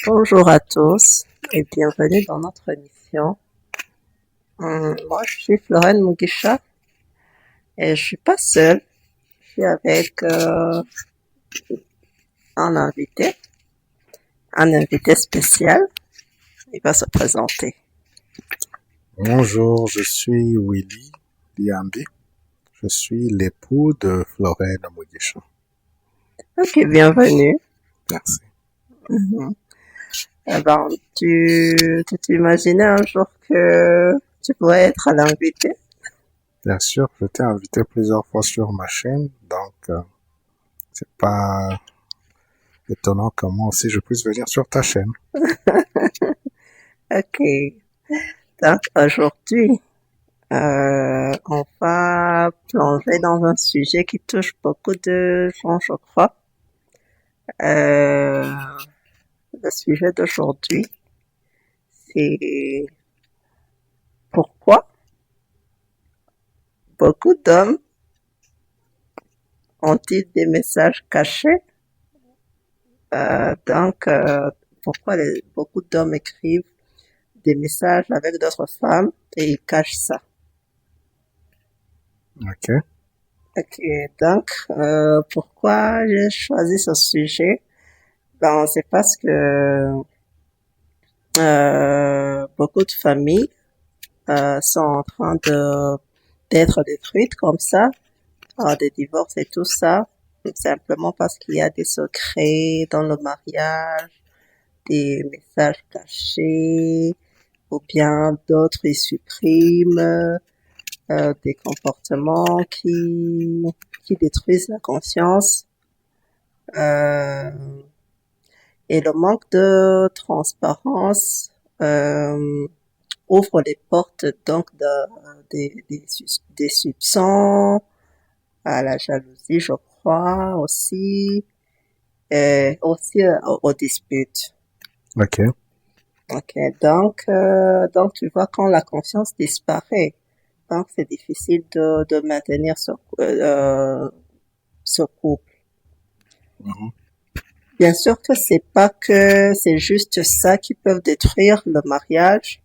Bonjour à tous et bienvenue dans notre émission. Moi, je suis Florence Mugisha et je suis pas seule. Je suis avec un invité spécial. Il va se présenter. Bonjour, je suis Willy Liambi. Je suis l'époux de Florence Mugisha. Ok, bienvenue. Merci. Mhm. Alors, tu t'imaginais un jour que tu pourrais être à l'invité? Bien sûr, je t'ai invité plusieurs fois sur ma chaîne, donc c'est pas étonnant que moi aussi je puisse venir sur ta chaîne. Ok. Donc, aujourd'hui, on va plonger dans un sujet qui touche beaucoup de gens, je crois. Le sujet d'aujourd'hui, c'est pourquoi beaucoup d'hommes ont-ils des messages cachés. Pourquoi beaucoup d'hommes écrivent des messages avec d'autres femmes et ils cachent ça. Ok. Ok, donc pourquoi j'ai choisi ce sujet? Ben, c'est parce que beaucoup de familles sont en train d'être détruites comme ça, par des divorces et tout ça, simplement parce qu'il y a des secrets dans le mariage, des messages cachés, ou bien d'autres ils suppriment des comportements qui détruisent la conscience. Et le manque de transparence ouvre les portes donc des soupçons, à la jalousie, je crois, aussi, et aussi aux disputes. Ok. Ok, donc tu vois, quand la confiance disparaît, donc c'est difficile de maintenir ce couple. Mhm. Bien sûr que c'est juste ça qui peut détruire le mariage,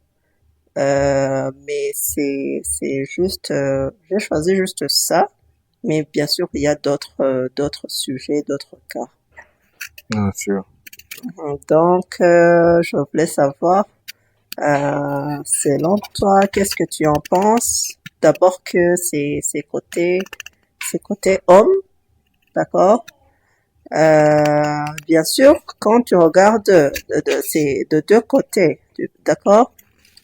mais c'est juste, j'ai choisi juste ça, mais bien sûr il y a d'autres sujets, d'autres cas. Bien sûr. Donc je voulais savoir, selon toi, qu'est-ce que tu en penses? D'abord que c'est côté homme, d'accord? Bien sûr, quand tu regardes c'est de deux côtés, d'accord?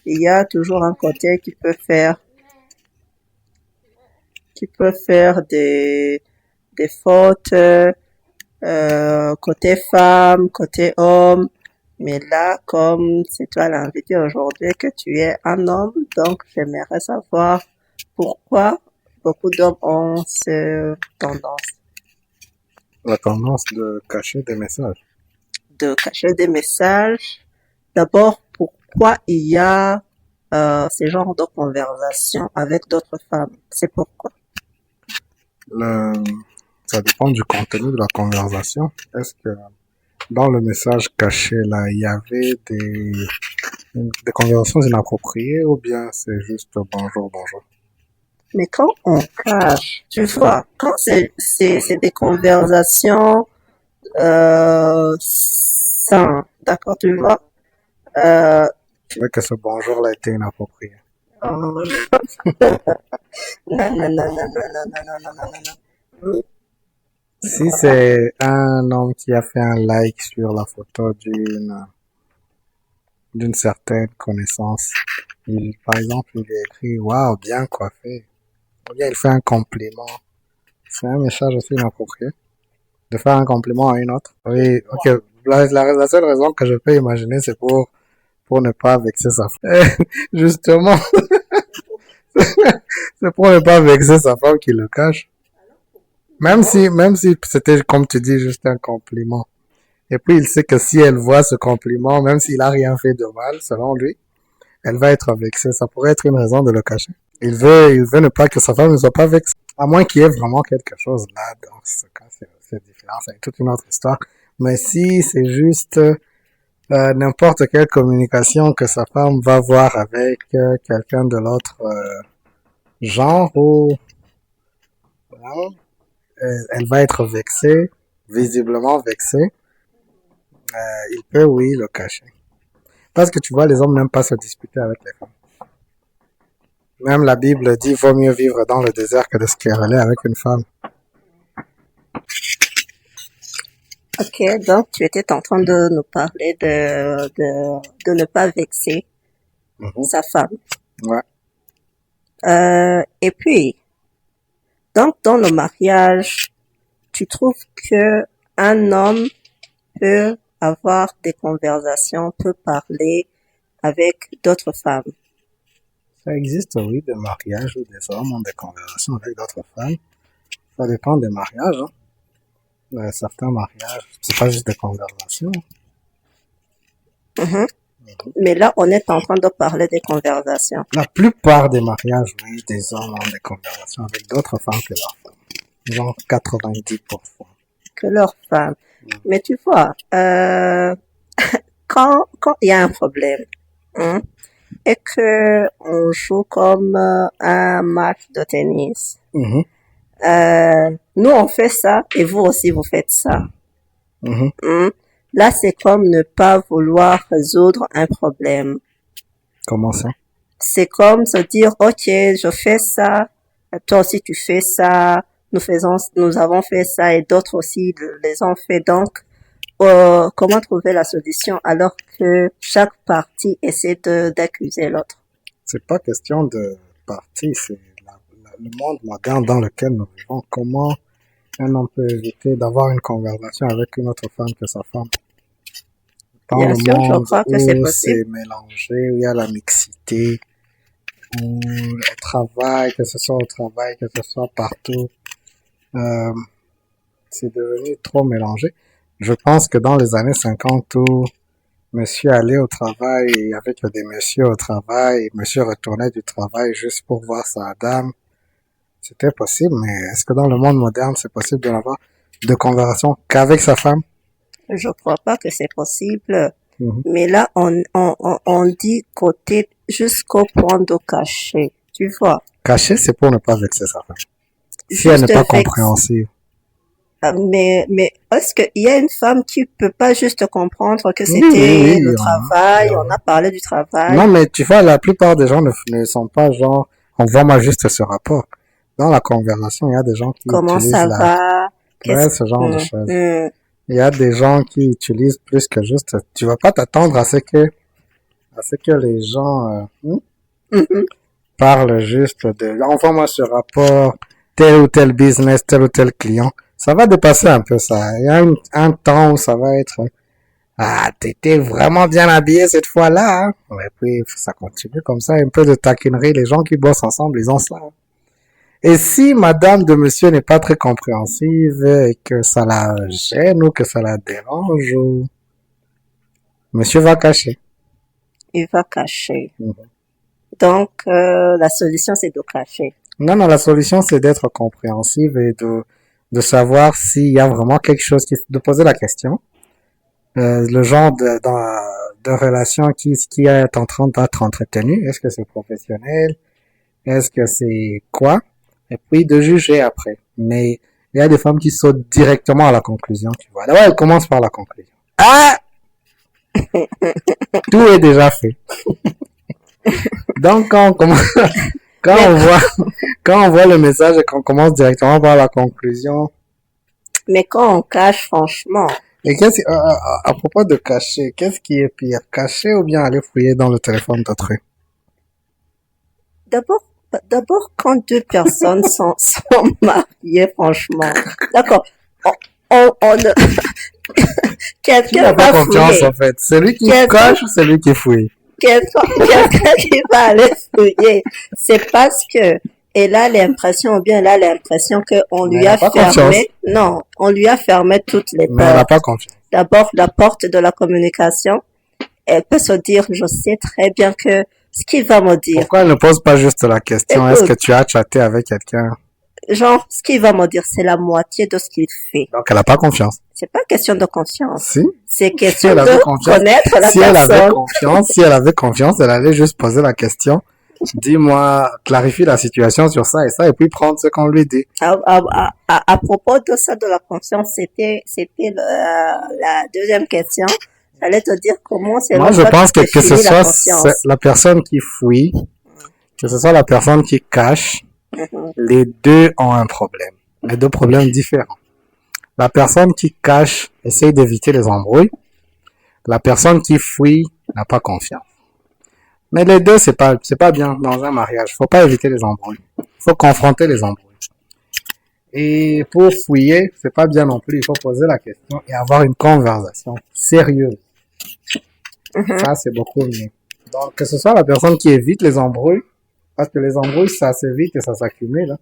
Il y a toujours un côté qui peut faire des fautes, côté femme, côté homme. Mais là, comme c'est toi l'invité aujourd'hui que tu es un homme, donc j'aimerais savoir pourquoi beaucoup d'hommes ont cette tendance La tendance de cacher des messages. de cacher des messages. D'abord, pourquoi il y a ce genre de conversation avec d'autres femmes? C'est pourquoi. Ça dépend du contenu de la conversation. Est-ce que dans le message caché là, il y avait des conversations inappropriées ou bien c'est juste bonjour, bonjour? Mais quand on cache, tu vois, quand c'est des conversations saines, d'accord, tu vois, euh, C'est vrai que ce bonjour là était inapproprié. non, non, non, non, non, non, non, non, non, non, non. Si c'est un homme qui a fait un like sur la photo d'une certaine connaissance, par exemple, il lui écrit waouh, bien coiffé, ou bien il fait un compliment, c'est un message aussi inapproprié de faire un compliment à une autre. Oui, ok. La seule raison que je peux imaginer, c'est pour ne pas vexer sa femme. Justement, c'est pour ne pas vexer sa femme qui le cache. Même si c'était, comme tu dis, juste un compliment. Et puis, il sait que si elle voit ce compliment, même s'il a rien fait de mal, selon lui, elle va être vexée. Ça pourrait être une raison de le cacher. Il veut ne pas que sa femme ne soit pas vexée. À moins qu'il y ait vraiment quelque chose là, dans ce cas, c'est différent. C'est toute une autre histoire. Mais si c'est juste n'importe quelle communication que sa femme va voir avec quelqu'un de l'autre genre ou hein, elle va être vexée, visiblement vexée, il peut, oui, le cacher. Parce que tu vois, les hommes n'aiment pas se disputer avec les femmes. Même la Bible dit, vaut mieux vivre dans le désert que de se quereller avec une femme. Ok, donc tu étais en train de nous parler de ne pas vexer sa femme. Ouais. Et puis, donc dans le mariage, tu trouves que un homme peut avoir des conversations, peut parler avec d'autres femmes. Ça existe, oui, des mariages où des hommes ont des conversations avec d'autres femmes. Ça dépend des mariages. Hein. Certains mariages, c'est pas juste des conversations. Mais là, on est en train de parler des conversations. La plupart des mariages, oui, des hommes ont des conversations avec d'autres femmes que leurs femmes. Genre 90%. Que leurs femmes. Mais tu vois, quand il y a un problème, hein, et que on joue comme un match de tennis, nous on fait ça et vous aussi vous faites ça. Là, c'est comme ne pas vouloir résoudre un problème. Comment ça? C'est comme se dire, ok, je fais ça, toi aussi tu fais ça, nous avons fait ça et d'autres aussi les ont fait. Donc, comment trouver la solution alors que chaque partie essaie d'accuser l'autre? C'est pas question de partie, c'est le monde moderne dans lequel nous vivons. Comment un homme peut éviter d'avoir une conversation avec une autre femme que sa femme? Dans Bien le sûr, je monde crois que c'est où possible. c'est mélangé, où il y a la mixité, où le travail, que ce soit au travail, que ce soit partout, c'est devenu trop mélangé. Je pense que dans les années 50 où monsieur allait au travail, il y avait que des messieurs au travail, monsieur retournait du travail juste pour voir sa dame, c'était possible, mais est-ce que dans le monde moderne, c'est possible de n'avoir de conversation qu'avec sa femme? Je crois pas que c'est possible. Mais là, on dit côté jusqu'au point de cacher. Tu vois? Cacher, c'est pour ne pas vexer sa femme. Si elle n'est pas compréhensive. Mais est-ce qu'il y a une femme qui peut pas juste comprendre que c'était le travail, on a parlé du travail? Non, mais tu vois, la plupart des gens ne sont pas genre, on voit moi juste ce rapport. Dans la conversation, il y a des gens qui comment utilisent ça va? Ouais, ce genre de choses. Il y a des gens qui utilisent plus que juste, tu vas pas t'attendre à ce que les gens parlent juste de, envoie-moi ce rapport, tel ou tel business, tel ou tel client. Ça va dépasser un peu ça. Il y a un temps où ça va être, ah, t'étais vraiment bien habillé cette fois-là, hein. Et puis, ça continue comme ça, un peu de taquinerie. Les gens qui bossent ensemble, ils ont ça. Et si madame de monsieur n'est pas très compréhensive et que ça la gêne ou que ça la dérange, monsieur va cacher. Il va cacher. Donc, la solution, c'est de cacher. Non, la solution, c'est d'être compréhensive et de savoir s'il y a vraiment quelque chose de poser la question. Le genre de relation qui est en train d'être entretenue. Est-ce que c'est professionnel? Est-ce que c'est quoi? Et puis de juger après. Mais il y a des femmes qui sautent directement à la conclusion, tu vois. D'abord, elles commencent par la conclusion. Ah! Tout est déjà fait. Donc, quand on voit le message et qu'on commence directement par la conclusion. Mais quand on cache, franchement. Et à propos de cacher, qu'est-ce qui est pire? Cacher ou bien aller fouiller dans le téléphone d'autrui? D'abord, quand deux personnes sont mariées, franchement. D'accord. Quelqu'un va pas confiance, fouiller. En fait. Celui qui cache ou celui qui fouille? Quelqu'un qui va aller fouiller. C'est parce que elle a l'impression, ou bien elle a l'impression qu'on lui a fermé. Non, on lui a fermé toutes les portes. Mais elle n'a pas confiance. D'abord, la porte de la communication. Elle peut se dire, je sais très bien que ce qu'il va me dire. Pourquoi elle ne pose pas juste la question, est-ce que tu as chatté avec quelqu'un? Genre, ce qu'il va me dire, c'est la moitié de ce qu'il fait. Donc, elle n'a pas confiance. C'est pas question de confiance. Si. C'est Si question elle avait de confiance, connaître la si elle avait personne. confiance, elle allait juste poser la question. Dis-moi, clarifie la situation sur ça et ça, et puis prendre ce qu'on lui dit. À propos de ça, de la confiance, c'était la deuxième question. J'allais te dire comment c'est Moi, je toi pense tu que ce définis la soit confiance. la personne qui fouille, que ce soit la personne qui cache, Mhm. les deux ont un problème. Les deux problèmes différents. La personne qui cache essaye d'éviter les embrouilles. La personne qui fouille n'a pas confiance. Mais les deux, c'est pas bien dans un mariage. Faut pas éviter les embrouilles. Faut confronter les embrouilles. Et pour fouiller, c'est pas bien non plus. Il faut poser la question et avoir une conversation sérieuse. Mhm. Ça, c'est beaucoup mieux. Donc, que ce soit la personne qui évite les embrouilles, parce que les embrouilles, ça s'évite et ça s'accumule.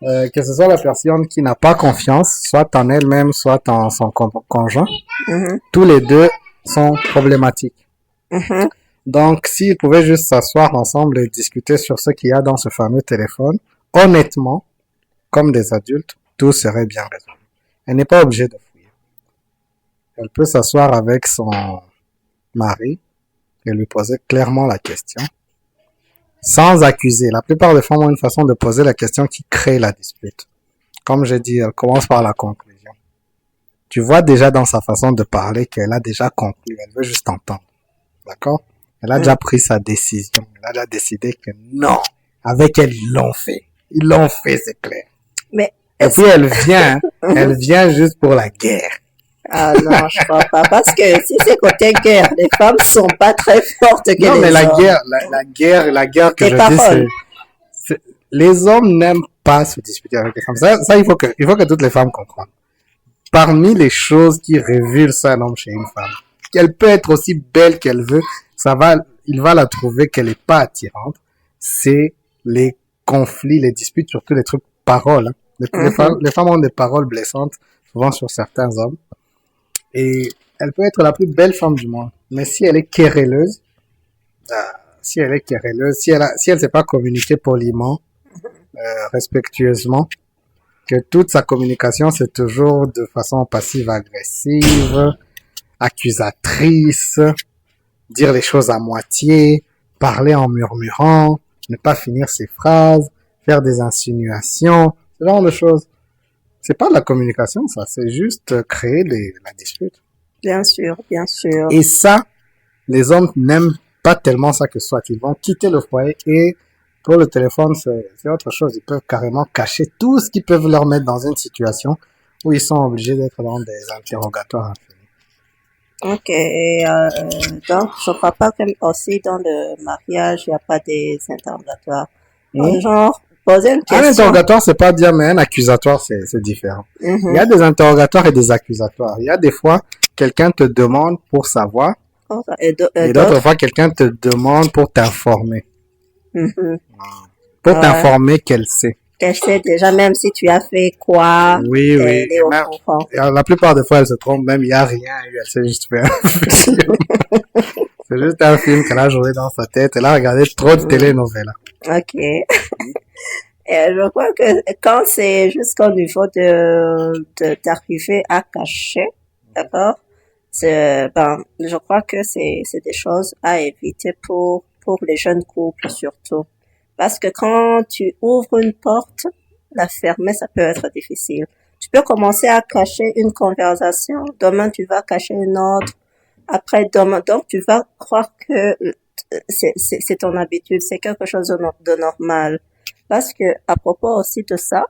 Que ce soit la personne qui n'a pas confiance, soit en elle-même, soit en son conjoint, Mhm. tous les deux sont problématiques. Mhm. Donc, s'ils pouvaient juste s'asseoir ensemble et discuter sur ce qu'il y a dans ce fameux téléphone, honnêtement, comme des adultes, tout serait bien résolu. Elle n'est pas obligée de fouiller. Elle peut s'asseoir avec son mari et lui poser clairement la question, sans accuser. La plupart des femmes ont une façon de poser la question qui crée la dispute. Comme j'ai dit, elle commence par la conclusion. Tu vois déjà dans sa façon de parler qu'elle a déjà conclu. Elle veut juste entendre. D'accord? Elle a déjà pris sa décision. Elle a déjà décidé que non. Avec elle, ils l'ont fait. Ils l'ont fait, c'est clair. Mais Et puis elle vient juste pour la guerre. ah non, je crois pas. Parce que si c'est côté guerre, les femmes sont pas très fortes que Non, mais les hommes. la guerre que Tes je dis, paroles. les hommes n'aiment pas se disputer avec les femmes. Ça, il faut que toutes les femmes comprennent. Parmi les choses qui révulsent un homme chez une femme, qu'elle peut être aussi belle qu'elle veut, il va la trouver qu'elle est pas attirante, c'est les conflits, les disputes, surtout les trucs paroles. Les femmes ont des paroles blessantes, souvent sur certains hommes. Et elle peut être la plus belle femme du monde. Mais si elle est querelleuse, si elle sait pas communiquer poliment, respectueusement, que toute sa communication c'est toujours de façon passive-agressive, accusatrice, dire les choses à moitié, parler en murmurant, ne pas finir ses phrases, faire des insinuations, ce genre de choses. C'est pas de la communication, ça, c'est juste créer la dispute. Bien sûr, bien sûr. Et ça, les hommes n'aiment pas tellement ça que soit. Ils vont quitter le foyer et pour le téléphone, c'est autre chose. Ils peuvent carrément cacher tout ce qu'ils peuvent leur mettre dans une situation où ils sont obligés d'être dans des interrogatoires infinis. Ok. Et, donc, je crois pas que aussi dans le mariage, il n'y a pas des interrogatoires. Genre, poser une Un question. interrogatoire, c'est pas bien, mais un accusatoire, c'est différent. Il y a des interrogatoires et des accusatoires. Il y a des fois, quelqu'un te demande pour savoir, Et et d'autres fois, quelqu'un te demande pour t'informer. Mhm. Pour Ouais. t'informer qu'elle sait. Qu'elle sait déjà même si tu as fait quoi. Oui, oui. Elle est au Même, courant. la plupart des fois, elle se trompe, même il n'y a rien, elle sait juste faire un film. C'est juste un film qu'elle a joué dans sa tête, elle a regardé trop de télénovelas. Ok. Et je crois que quand c'est jusqu'au niveau d'arriver à cacher, d'accord, je crois que c'est des choses à éviter pour les jeunes couples surtout. Parce que quand tu ouvres une porte, la fermer, ça peut être difficile. Tu peux commencer à cacher une conversation, demain tu vas cacher une autre, après demain, donc tu vas croire que c'est ton habitude, c'est quelque chose de normal. Parce que à propos aussi de ça,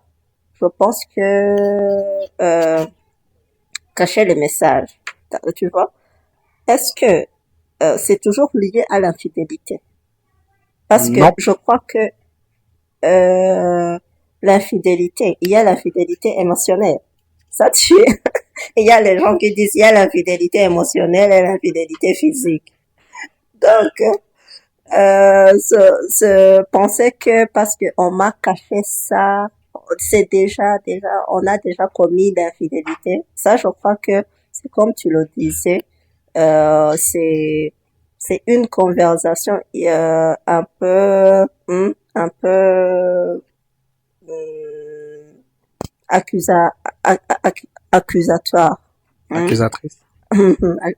je pense que cacher les messages, tu vois, est-ce que c'est toujours lié à l'infidélité? Parce que Non. je crois que l'infidélité, il y a l'infidélité émotionnelle. Ça tue. Il y a les gens qui disent il y a l'infidélité émotionnelle et l'infidélité physique. Donc, se penser que parce que on m'a caché ça, c'est déjà, on a déjà commis l'infidélité. Ça, je crois que c'est comme tu le disais, c'est une conversation un peu accusa, accusatoire. Hein? Accusatrice.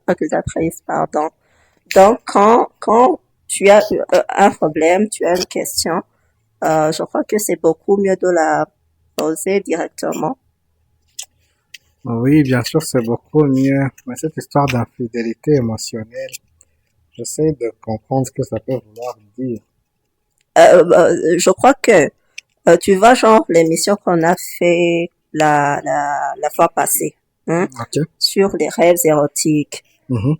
Accusatrice, pardon. Donc, quand tu as un problème, tu as une question, je crois que c'est beaucoup mieux de la poser directement. Oui, bien sûr, c'est beaucoup mieux. Mais cette histoire d'infidélité émotionnelle, j'essaie de comprendre ce que ça peut vouloir dire. Je crois que tu vois, genre, l'émission qu'on a fait la fois passée, hein, Ok. sur les rêves érotiques. Mhm.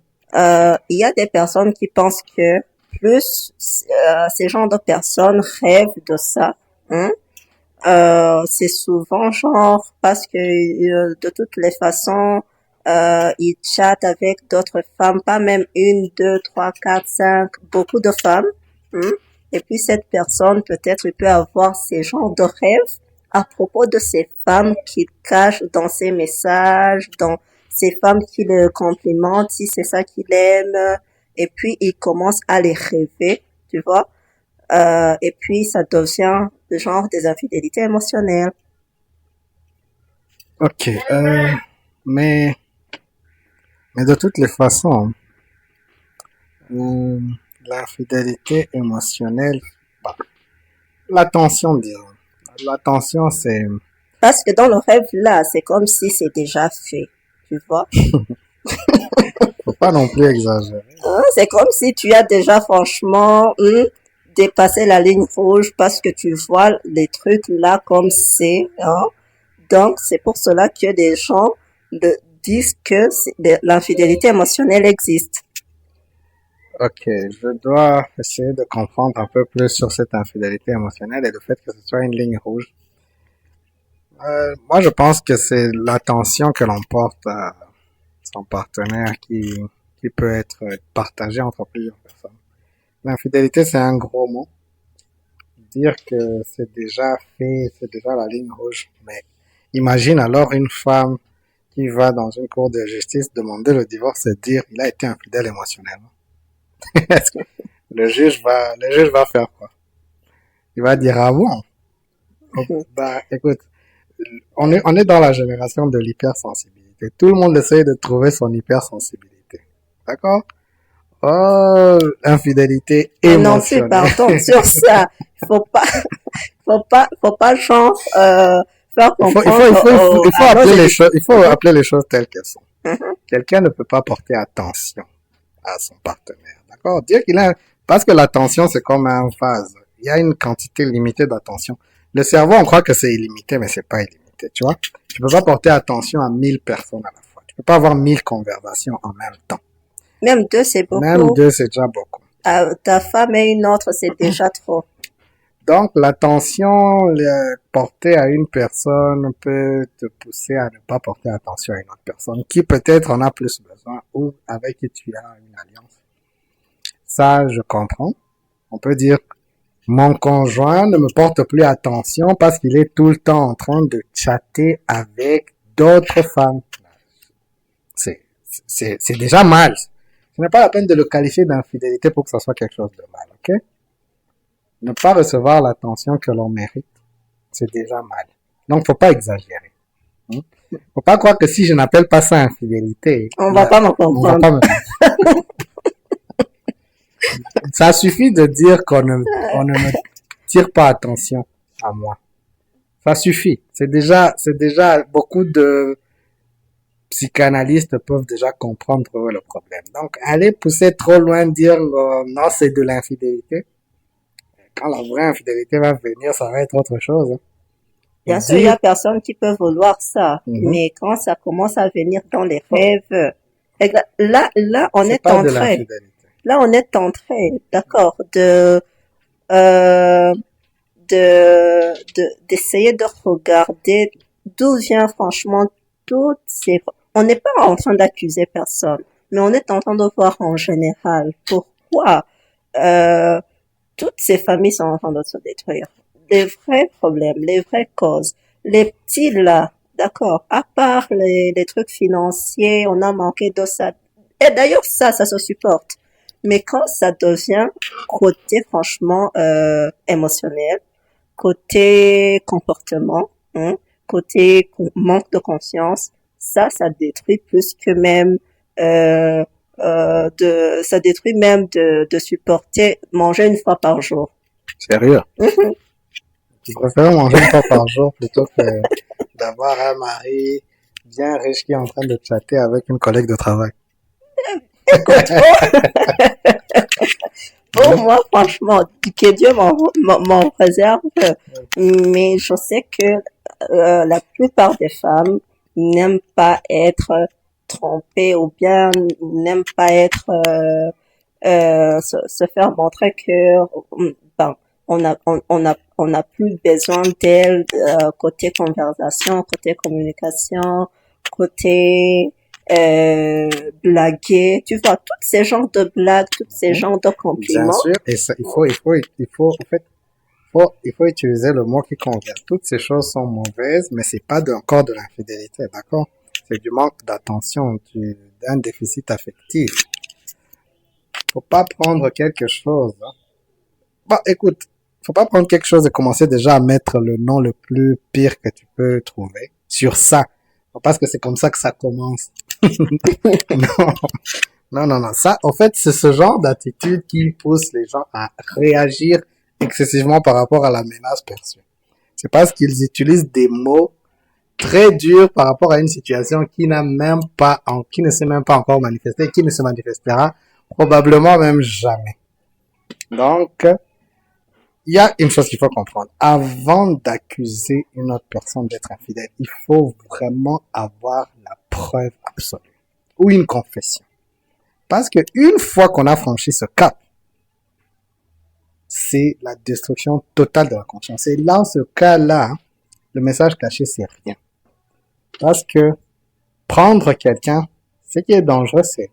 Il y a des personnes qui pensent que plus ces genres de personnes rêvent de ça, hein, c'est souvent genre parce que de toutes les façons, ils chattent avec d'autres femmes, pas même une, deux, trois, quatre, cinq, beaucoup de femmes. Hein. Et puis cette personne, peut-être, il peut avoir ces genres de rêves à propos de ces femmes qu'il cache dans ses messages, dans ces femmes qui le complimentent, si c'est ça qu'il aime. Et puis il commence à les rêver, tu vois. Et puis ça devient le genre des infidélités émotionnelles. Ok. Mais, mais de toutes les façons, euh, l'infidélité émotionnelle, bah, l'attention, disons. L'attention, c'est, Parce que dans le rêve là, c'est comme si c'est déjà fait, tu vois. faut pas non plus exagérer. Hein, c'est comme si tu as déjà franchement dépassé la ligne rouge parce que tu vois les trucs là comme c'est. Hein. Donc c'est pour cela que les gens disent que l'infidélité émotionnelle existe. Ok, je dois essayer de comprendre un peu plus sur cette infidélité émotionnelle et le fait que ce soit une ligne rouge. Moi, je pense que c'est l'attention que l'on porte à son partenaire qui peut être partagée entre plusieurs personnes. L'infidélité, c'est un gros mot. Dire que c'est déjà fait, c'est déjà la ligne rouge. Mais imagine alors une femme qui va dans une cour de justice demander le divorce et dire il a été infidèle émotionnellement. Est-ce que le juge va faire quoi? Il va dire ah bon? Bah écoute, on est dans la génération de l'hypersensibilité. Tout le monde essaye de trouver son hypersensibilité. D'accord? Oh, infidélité Et non plus, émotionnelle. pardon, sur ça, faut pas, faut pas genre faire comprendre Il faut à nos appeler les éditeurs. choses, il faut appeler les choses telles qu'elles sont. Quelqu'un ne peut pas porter attention à son partenaire. D'accord? Dire qu'il a, parce que l'attention, c'est comme un vase. Il y a une quantité limitée d'attention. Le cerveau, on croit que c'est illimité, mais c'est pas illimité, tu vois? Tu peux pas porter attention à 1000 personnes à la fois. Tu peux pas avoir 1000 conversations en même temps. Même deux, c'est Même beaucoup. deux, c'est déjà beaucoup. Ta femme et une autre, c'est déjà trop. Donc, l'attention portée à une personne peut te pousser à ne pas porter attention à une autre personne qui peut-être en a plus besoin ou avec qui tu as une alliance. Ça, je comprends. On peut dire, mon conjoint ne me porte plus attention parce qu'il est tout le temps en train de chatter avec d'autres femmes. C'est déjà mal. Ce n'est pas la peine de le qualifier d'infidélité pour que ça soit quelque chose de mal, ok? Ne pas recevoir l'attention que l'on mérite, c'est déjà mal. Donc, faut pas exagérer. Hein? Faut pas croire que si je n'appelle pas ça infidélité, On va pas me on va comprendre. pas me... Ça suffit de dire on ne me tire pas attention à moi. Ça suffit. C'est déjà, beaucoup de psychanalystes peuvent déjà comprendre le problème. Donc, aller pousser trop loin, dire non, c'est de l'infidélité. Quand la vraie infidélité va venir, ça va être autre chose. Hein. Bien sûr, il y a personne qui peut vouloir ça. Mais quand ça commence à venir dans les rêves, là, on est pas en de train, l'infidélité. là, on est en train, d'accord, d'essayer de regarder d'où vient franchement toutes ces, on n'est pas en train d'accuser personne, mais on est en train de voir en général pourquoi, toutes ces familles sont en train de se détruire. Les vrais problèmes, les vraies causes, les petits là, d'accord, à part les trucs financiers, on a manqué de ça. Et d'ailleurs, ça se supporte. Mais quand ça devient côté franchement émotionnel, côté comportement, hein, côté manque de conscience, ça détruit plus que même ça détruit même de supporter manger une fois par jour. Sérieux. Tu préfères manger une fois par jour plutôt que d'avoir un mari bien riche qui est en train de chatter avec une collègue de travail. Écoute, pour moi, franchement, que Dieu m'en préserve, mais je sais que la plupart des femmes n'aiment pas être trompées ou bien n'aiment pas être se faire montrer que ben, on a plus besoin d'elles côté conversation, côté communication, côté blaguer, tu vois, tous ces genres de blagues, tous ces genres de Bien compliments. sûr, et ça, il faut utiliser le mot qui convient. Toutes ces choses sont mauvaises, mais c'est pas encore de l'infidélité, d'accord? C'est du manque d'attention, d'un déficit affectif. Faut pas prendre quelque chose, hein. Bon, écoute, faut pas prendre quelque chose et commencer déjà à mettre le nom le plus pire que tu peux trouver sur ça. Parce que c'est comme ça que ça commence. Non, non. Ça, en fait, c'est ce genre d'attitude qui pousse les gens à réagir excessivement par rapport à la menace perçue. C'est parce qu'ils utilisent des mots très durs par rapport à une situation qui qui ne s'est même pas encore manifestée, qui ne se manifestera probablement même jamais. Donc, il y a une chose qu'il faut comprendre. Avant d'accuser une autre personne d'être infidèle, il faut vraiment avoir la preuve absolue ou une confession. Parce que une fois qu'on a franchi ce cap, c'est la destruction totale de la conscience. Et dans ce cas-là, le message caché, c'est rien. Parce que prendre quelqu'un, ce qui est dangereux, c'est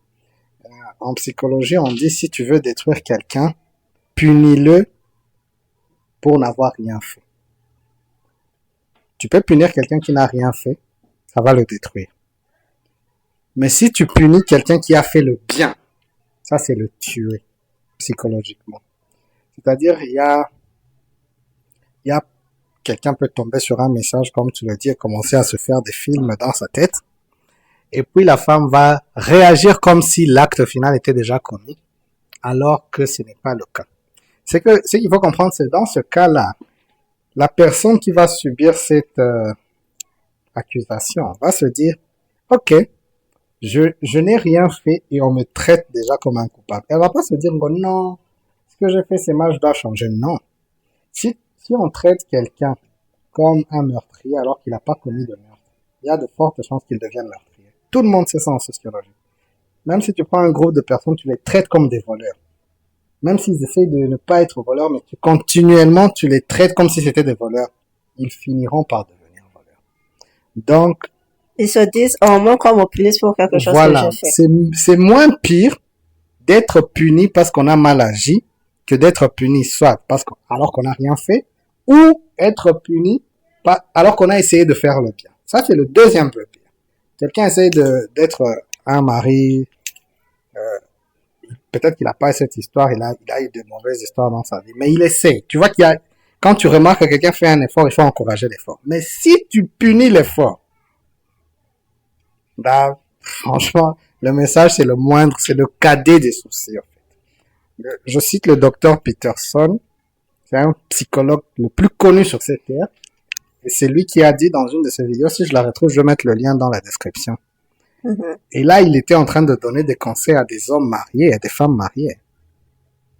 en psychologie, on dit si tu veux détruire quelqu'un, punis-le pour n'avoir rien fait. Tu peux punir quelqu'un qui n'a rien fait, ça va le détruire. Mais si tu punis quelqu'un qui a fait le bien, ça c'est le tuer psychologiquement. C'est-à-dire, il y a quelqu'un peut tomber sur un message, comme tu le dis, et commencer à se faire des films dans sa tête. Et puis la femme va réagir comme si l'acte final était déjà commis, alors que ce n'est pas le cas. Ce qu'il faut comprendre, c'est dans ce cas-là, la personne qui va subir cette accusation va se dire, ok, je n'ai rien fait et on me traite déjà comme un coupable. Elle va pas se dire, bon, non, ce que j'ai fait, c'est mal, je dois changer. Non. Si on traite quelqu'un comme un meurtrier alors qu'il n'a pas commis de meurtre, il y a de fortes chances qu'il devienne meurtrier. Tout le monde sait ça en sociologie. Même si tu prends un groupe de personnes, tu les traites comme des voleurs. Même s'ils essayent de ne pas être voleurs, mais continuellement, tu les traites comme si c'était des voleurs. Ils finiront par devenir voleurs. Donc, Ils se disent, oh, moi, qu'on me punisse pour quelque chose voilà, que j'ai fait. c'est moins pire d'être puni parce qu'on a mal agi que d'être puni soit alors qu'on n'a rien fait ou être puni alors qu'on a essayé de faire le bien. Ça, c'est le deuxième peu pire. Quelqu'un essaye d'être un mari, peut-être qu'il n'a pas cette histoire, il a eu de mauvaises histoires dans sa vie, mais il essaie. Tu vois quand tu remarques que quelqu'un fait un effort, il faut encourager l'effort. Mais si tu punis l'effort, bah, franchement, le message, c'est le moindre, c'est le cadet des soucis, en fait. Je cite le docteur Peterson, c'est un psychologue le plus connu sur cette terre, et c'est lui qui a dit dans une de ses vidéos, si je la retrouve, je vais mettre le lien dans la description. Et là, il était en train de donner des conseils à des hommes mariés, à des femmes mariées.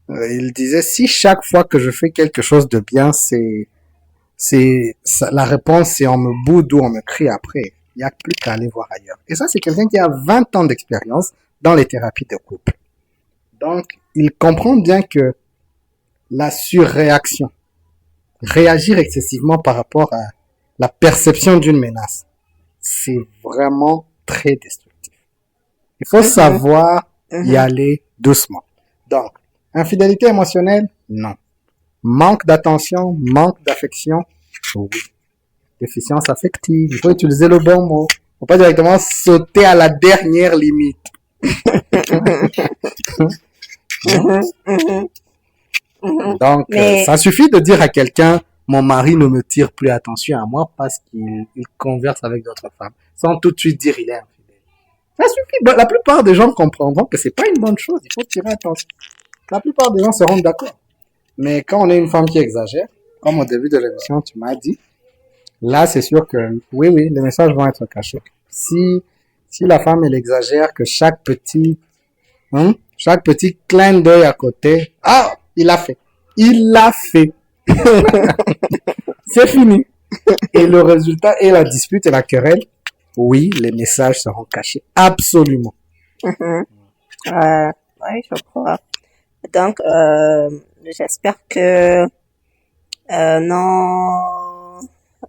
Il disait, si chaque fois que je fais quelque chose de bien, la réponse, c'est on me boude ou on me crie après. Il n'y a plus qu'à aller voir ailleurs. Et ça, c'est quelqu'un qui a 20 ans d'expérience dans les thérapies de couple. Donc, il comprend bien que la surréaction, réagir excessivement par rapport à la perception d'une menace, c'est vraiment très destructif. Il faut savoir y aller doucement. Donc, infidélité émotionnelle, non. Manque d'attention, manque d'affection, oui. Déficience affective, il faut utiliser le bon mot. Il ne faut pas directement sauter à la dernière limite. Donc, ça suffit de dire à quelqu'un, mon mari ne me tire plus attention à moi parce qu'il converse avec d'autres femmes, sans tout de suite dire il est infidèle. Ça suffit. Bon, la plupart des gens comprendront que c'est pas une bonne chose. Il faut tirer attention. La plupart des gens seront d'accord. Mais quand on est une femme qui exagère, comme au début de l'émission, tu m'as dit, là, c'est sûr que, oui, les messages vont être cachés. Si la femme, elle exagère que chaque petit clin d'œil à côté, ah, il l'a fait. C'est fini. Et le résultat est la dispute et la querelle. Oui, les messages seront cachés. Absolument. Mhm. Oui, je crois. Donc, j'espère que non,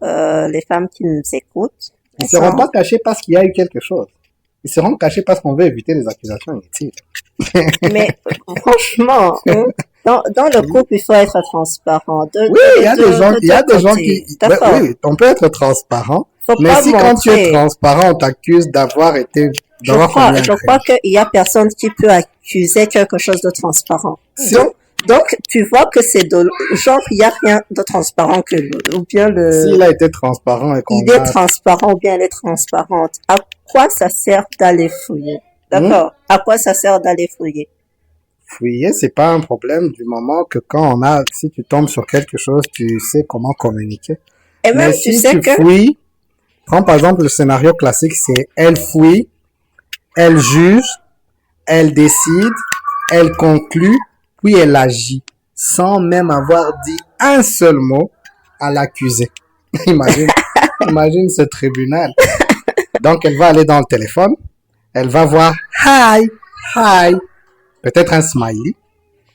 les femmes qui nous écoutent, Ils ne seront pas cachés parce qu'il y a eu quelque chose. Ils seront cachés parce qu'on veut éviter les accusations inutiles. mais franchement, dans le couple, il faut être transparent. Oui, il y a des gens qui, oui, on peut être transparent. Mais si quand tu es transparent, on t'accuse d'avoir je crois qu'il y a personne qui peut accuser quelque chose de transparent. Donc, tu vois que c'est genre, il n'y a rien de transparent que ou bien s'il a été transparent et il est transparent ou bien elle est transparente. À quoi ça sert d'aller fouiller? D'accord? À quoi ça sert d'aller fouiller? Fouiller, c'est pas un problème du moment que si tu tombes sur quelque chose, tu sais comment communiquer. Et même, mais si tu fouilles, prends par exemple le scénario classique, c'est elle fouille, elle juge, elle décide, elle conclut, puis elle agit, sans même avoir dit un seul mot à l'accusé. Imagine ce tribunal. Donc elle va aller dans le téléphone, elle va voir hi, peut-être un smiley.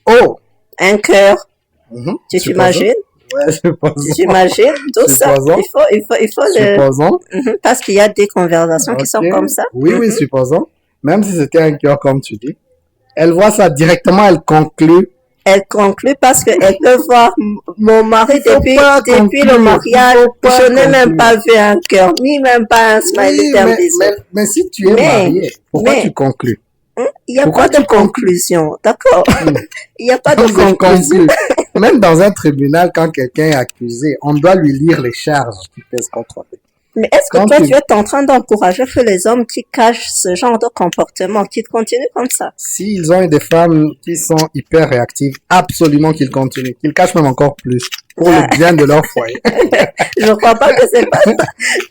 Oh, un cœur. Tu t'imagines? Ouais, supposons. Tu t'imagines tout ça? Il faut supposons. Parce qu'il y a des conversations qui sont comme ça. Oui, supposons. Même si c'était un cœur comme tu dis. Elle voit ça directement, elle conclut. Elle conclut parce qu'elle peut voir mon mari depuis le mariage. Je n'ai même pas vu un cœur, ni même pas un smiley mais si tu es marié, pourquoi tu conclus? Il n'y a pas de conclusion, d'accord? Il n'y a pas de conclusion. Même dans un tribunal, quand quelqu'un est accusé, on doit lui lire les charges qui pèsent contre lui. Mais est-ce que toi, tu es en train d'encourager que les hommes qui cachent ce genre de comportement, qu'ils continuent comme ça? S'ils ont des femmes qui sont hyper réactives, absolument qu'ils continuent. Qu'ils cachent même encore plus pour le bien de leur foyer. Je crois pas que c'est pas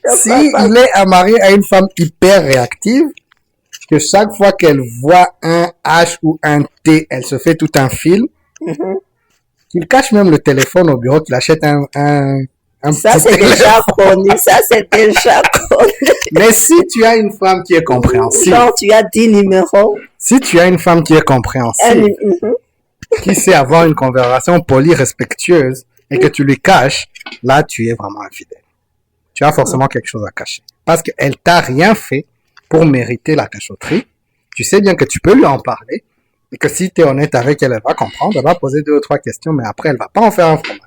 ça. Il est marié à une femme hyper réactive, que chaque fois qu'elle voit un H ou un T, elle se fait tout un film. Qu'il cache même le téléphone au bureau, qu'il achète un ça, c'est déjà connu. Mais si tu as une femme qui est compréhensive. Genre, tu as 10 numéros. Si tu as une femme qui est compréhensive, qui sait avoir une conversation polie, respectueuse, et que tu lui caches, là, tu es vraiment infidèle. Tu as forcément quelque chose à cacher. Parce qu'elle t'a rien fait pour mériter la cachotterie. Tu sais bien que tu peux lui en parler, et que si tu es honnête avec elle, elle va comprendre, elle va poser 2 ou 3 questions, mais après, elle va pas en faire un fromage.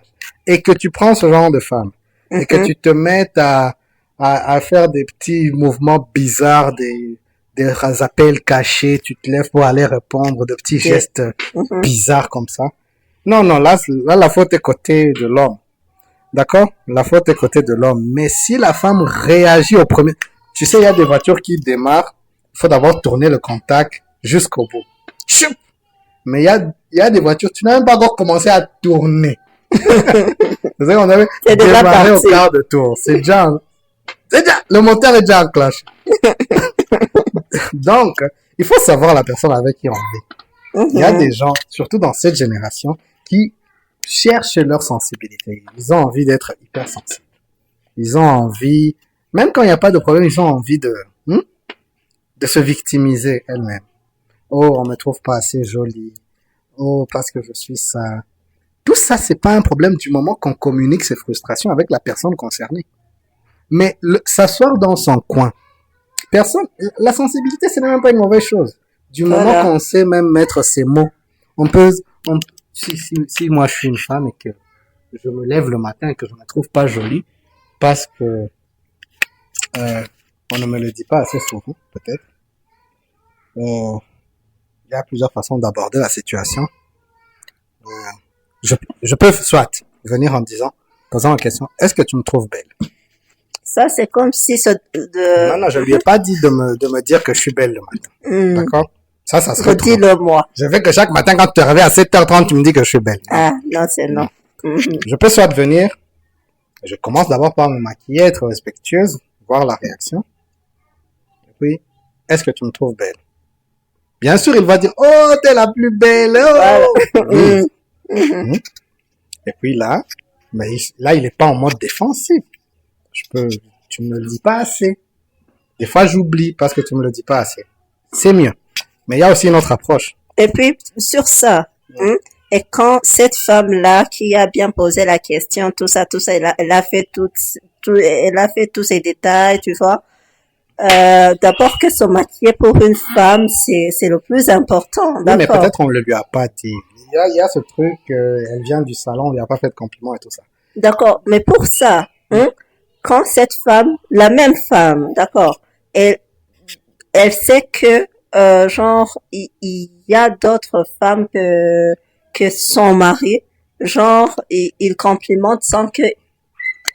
Et que tu prends ce genre de femme, et que tu te mettes à faire des petits mouvements bizarres, des appels cachés, tu te lèves pour aller répondre, de petits gestes bizarres comme ça. Non, là, la faute est côté de l'homme. D'accord? La faute est côté de l'homme. Mais si la femme réagit au premier, tu sais, il y a des voitures qui démarrent, il faut d'abord tourner le contact jusqu'au bout. Mais il y a des voitures, tu n'as même pas encore commencé à tourner. C'est on avait démarré au quart de tour. C'est déjà, le moteur est déjà en clash. Donc, il faut savoir la personne avec qui on vit. Il y a des gens, surtout dans cette génération, qui cherchent leur sensibilité. Ils ont envie d'être hyper sensibles. Ils ont envie, même quand il n'y a pas de problème, ils ont envie de se victimiser elles-mêmes. Oh, on me trouve pas assez jolie. Oh, parce que je suis ça. Tout ça, c'est pas un problème du moment qu'on communique ses frustrations avec la personne concernée. Mais s'asseoir dans son coin, la sensibilité, c'est même pas une mauvaise chose. Du moment qu'on sait même mettre ses mots, si moi je suis une femme et que je me lève le matin et que je me trouve pas jolie, parce que on ne me le dit pas assez souvent, peut-être. Il y a plusieurs façons d'aborder la situation. Je peux soit venir en disant, posant la question, est-ce que tu me trouves belle? Ça, c'est comme si Non, je lui ai pas dit de me dire que je suis belle le matin. D'accord? Ça serait trop. Dis-le moi. Je veux que chaque matin, quand tu te réveilles à 7h30, tu me dis que je suis belle. Ah, non, c'est non. Je peux soit venir, je commence d'abord par me maquiller, être respectueuse, voir la réaction. Et puis, est-ce que tu me trouves belle? Bien sûr, il va dire, oh, t'es la plus belle, oh! Et puis là, il est pas en mode défensif. Tu me le dis pas assez. Des fois, j'oublie parce que tu me le dis pas assez. C'est mieux. Mais il y a aussi une autre approche. Et puis, sur ça, et quand cette femme-là qui a bien posé la question, tout ça, elle a fait elle a fait tous ces détails, tu vois. D'abord que se maquiller pour une femme, c'est le plus important, Oui, d'accord. mais peut-être on ne le lui a pas dit. Il y a ce truc, elle vient du salon, on lui a pas fait de compliments et tout ça. D'accord, mais pour ça, quand cette femme, la même femme, d'accord, elle sait que genre il y a d'autres femmes que son mari, genre il complimente sans que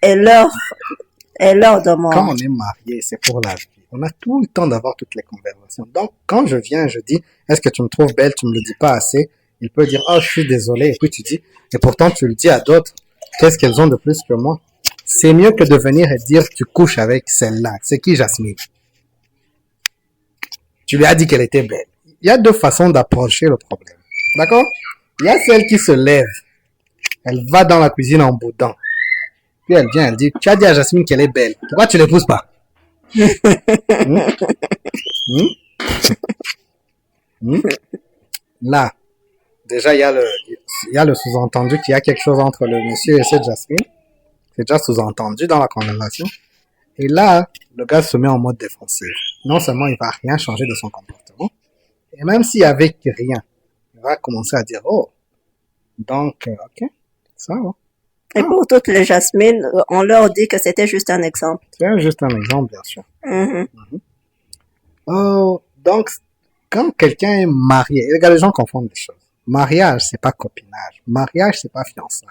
elle leur demande. Quand on est marié, c'est pour la vie. On a tout le temps d'avoir toutes les conversations. Donc, quand je viens, je dis, est-ce que tu me trouves belle? Tu me le dis pas assez. Il peut dire, oh, je suis désolé. Et puis tu dis, et pourtant tu le dis à d'autres. Qu'est-ce qu'elles ont de plus que moi? C'est mieux que de venir et dire, tu couches avec celle-là. C'est qui, Jasmine? Tu lui as dit qu'elle était belle. Il y a deux façons d'approcher le problème. D'accord? Il y a celle qui se lève. Elle va dans la cuisine en boudant. Puis elle vient, elle dit, tu as dit à Jasmine qu'elle est belle. Pourquoi tu l'épouses pas? Là, déjà, il y a le sous-entendu qu'il y a quelque chose entre le monsieur et cette Jasmine. C'est déjà sous-entendu dans la conversation. Et là, le gars se met en mode défensif. Non seulement il va rien changer de son comportement, et même s'il y avait rien, il va commencer à dire, oh, donc, ok, ça va. Et pour toutes les Jasmine, on leur dit que c'était juste un exemple. C'est juste un exemple, bien sûr. Oh, donc, quand quelqu'un est marié, les gens confondent les choses. Mariage, c'est pas copinage. Mariage, c'est pas fiançailles.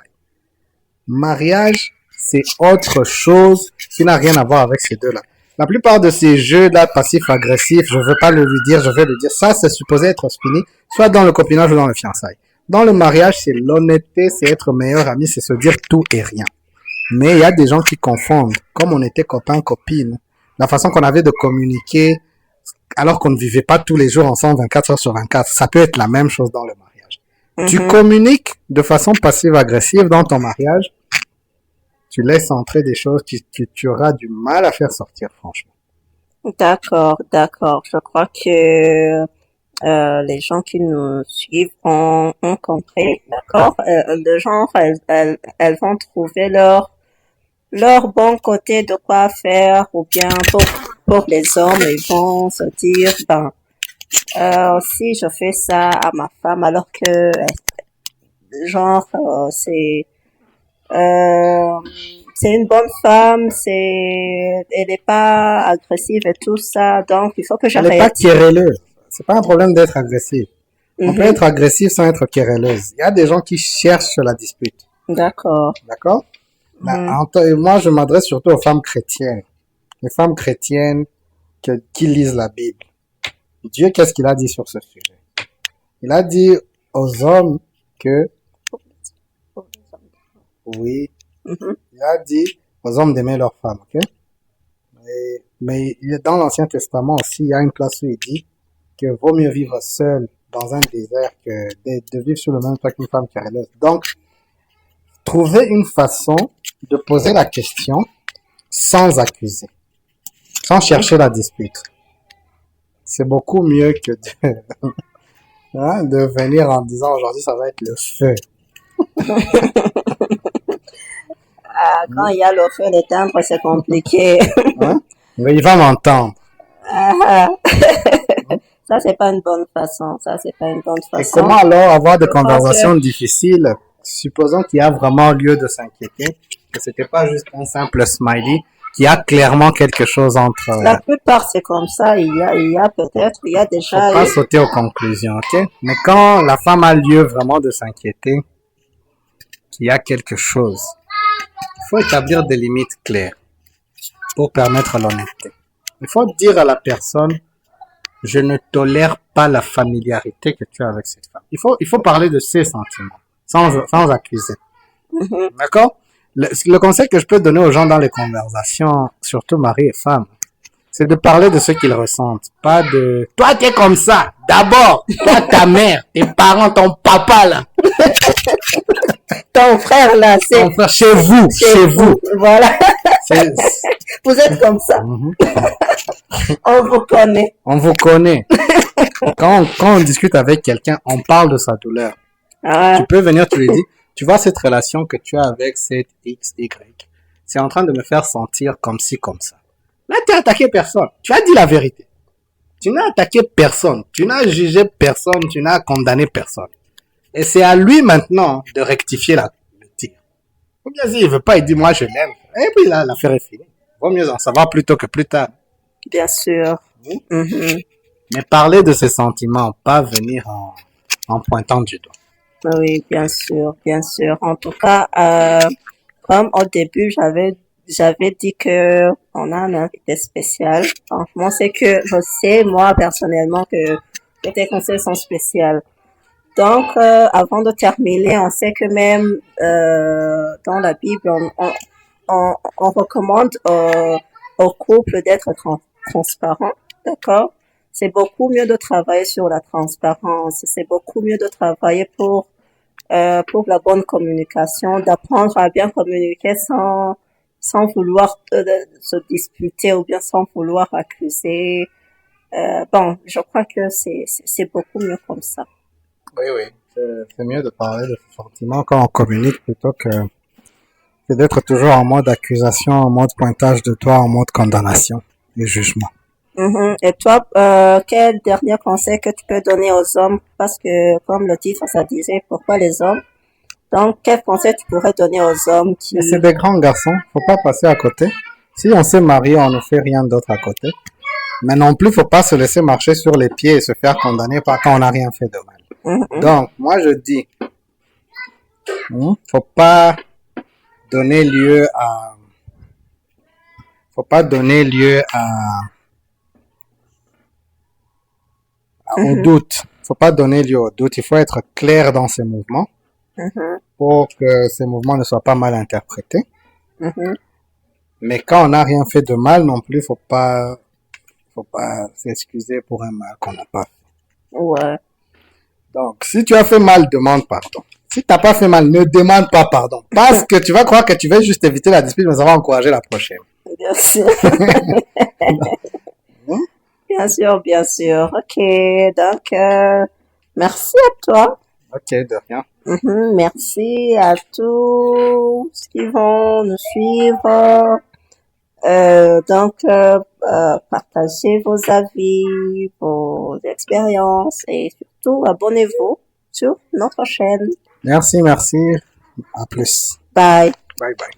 Mariage, c'est autre chose qui n'a rien à voir avec ces deux-là. La plupart de ces jeux-là, passifs-agressifs, je veux pas le lui dire, je vais lui dire, ça, c'est supposé être fini, soit dans le copinage ou dans le fiançailles. Dans le mariage, c'est l'honnêteté, c'est être meilleur ami, c'est se dire tout et rien. Mais il y a des gens qui confondent. Comme on était copains, copines, la façon qu'on avait de communiquer, alors qu'on ne vivait pas tous les jours ensemble 24 heures sur 24, ça peut être la même chose dans le mariage. Tu communiques de façon passive-agressive dans ton mariage, tu laisses entrer des choses que tu auras du mal à faire sortir, franchement. D'accord. Je crois que les gens qui nous suivent ont compris, d'accord. De genre, elles vont trouver leur bon côté de quoi faire, ou bien pour les hommes, ils vont se dire, ben, si je fais ça à ma femme, alors que genre c'est une bonne femme, elle est pas agressive et tout ça, donc il faut que Elle n'est j'arrête. pas querelleuse. C'est pas un problème d'être agressif. On peut être agressif sans être querelleuse. Il y a des gens qui cherchent la dispute. D'accord. D'accord? Moi, je m'adresse surtout aux femmes chrétiennes. Les femmes chrétiennes qui lisent la Bible. Dieu, qu'est-ce qu'il a dit sur ce sujet? Il a dit aux hommes que, oui, il a dit aux hommes d'aimer leurs femmes, ok? Mais dans l'Ancien Testament aussi, il y a une place où il dit que vaut mieux vivre seul dans un désert que de vivre sur le même toit qu'une femme querelleuse. Donc, trouver une façon de poser la question sans accuser, sans chercher la dispute. C'est beaucoup mieux que de venir en disant aujourd'hui ça va être le feu. Quand il y a le feu, l'éteindre, c'est compliqué. Mais il va m'entendre. Ça, c'est pas une bonne façon. Et comment alors avoir des conversations difficiles, supposons qu'il y a vraiment lieu de s'inquiéter, que c'était pas juste un simple smiley, qu'il y a clairement quelque chose entre... La plupart, c'est comme ça. Il y a déjà... Faut pas sauter aux conclusions, ok? Mais quand la femme a lieu vraiment de s'inquiéter, qu'il y a quelque chose, Il faut établir des limites claires pour permettre l'honnêteté. Il faut dire à la personne, je ne tolère pas la familiarité que tu as avec cette femme. Il faut parler de ses sentiments, sans accuser. Mhm. D'accord? Le conseil que je peux donner aux gens dans les conversations, surtout mari et femme, c'est de parler de ce qu'ils ressentent, pas de toi t'es comme ça. D'abord, toi ta mère, tes parents, ton papa là, Ton frère là, c'est ton frère, chez vous. Voilà, C'est- vous êtes comme ça. Mhm. On vous connaît. On vous connaît. Quand on discute avec quelqu'un, on parle de sa douleur. Ah, Tu peux venir, tu lui dis, tu vois cette relation que tu as avec cette XY, c'est en train de me faire sentir comme ci, comme ça. Là, tu n'as attaqué personne. Tu as dit la vérité. Tu n'as attaqué personne. Tu n'as jugé personne. Tu n'as condamné personne. Et c'est à lui maintenant de rectifier le tir. Ou bien s'il veut pas, il dit moi je l'aime. Et puis là, l'affaire est finie. Vaut mieux en savoir plus tôt que plus tard. bien sûr. Oui. Mhm. Mais parler de ses sentiments, pas venir en pointant du doigt. Oui, bien sûr, bien sûr. En tout cas, comme au début, j'avais dit que on a un invité spécial. Franchement, c'est que je sais, moi, personnellement, que tes conseils sont spéciaux. Donc, avant de terminer, on sait que même dans la Bible, on recommande au couple d'être transparent, d'accord? C'est beaucoup mieux de travailler sur la transparence, c'est beaucoup mieux de travailler pour la bonne communication, d'apprendre à bien communiquer sans vouloir se disputer ou bien sans vouloir accuser. Bon, je crois que c'est beaucoup mieux comme ça. Oui, oui. C'est mieux de parler de ses sentiments quand on communique plutôt que d'être toujours en mode accusation, en mode pointage de doigt, en mode condamnation et jugement. Mhm. Et toi, quel dernier conseil que tu peux donner aux hommes? Parce que, comme le titre, ça disait, pourquoi les hommes? Donc, quel conseil tu pourrais donner aux hommes qui... Et c'est des grands garçons, faut pas passer à côté. Si on s'est marié, on ne fait rien d'autre à côté. Mais non plus, faut pas se laisser marcher sur les pieds et se faire condamner par quand on n'a rien fait de mal. Mhm. Donc, moi je dis, faut pas donner lieu à, faut pas donner lieu au doute. Faut pas donner lieu au doute. Il faut être clair dans ses mouvements Mhm. pour que ces mouvements ne soient pas mal interprétés. Mhm. Mais quand on n'a rien fait de mal non plus, faut pas s'excuser pour un mal qu'on n'a pas fait. Ouais. Donc, si tu as fait mal, demande pardon. Si t'as pas fait mal, ne demande pas pardon. Parce que tu vas croire que tu vas juste éviter la dispute, mais ça va encourager la prochaine. Bien sûr. Bien sûr, bien sûr. Ok, donc, merci à toi. Ok, de rien. Mhm. Merci à tous qui vont nous suivre. Partagez vos avis, vos expériences et surtout abonnez-vous sur notre chaîne. Merci, merci. À plus. Bye. Bye bye.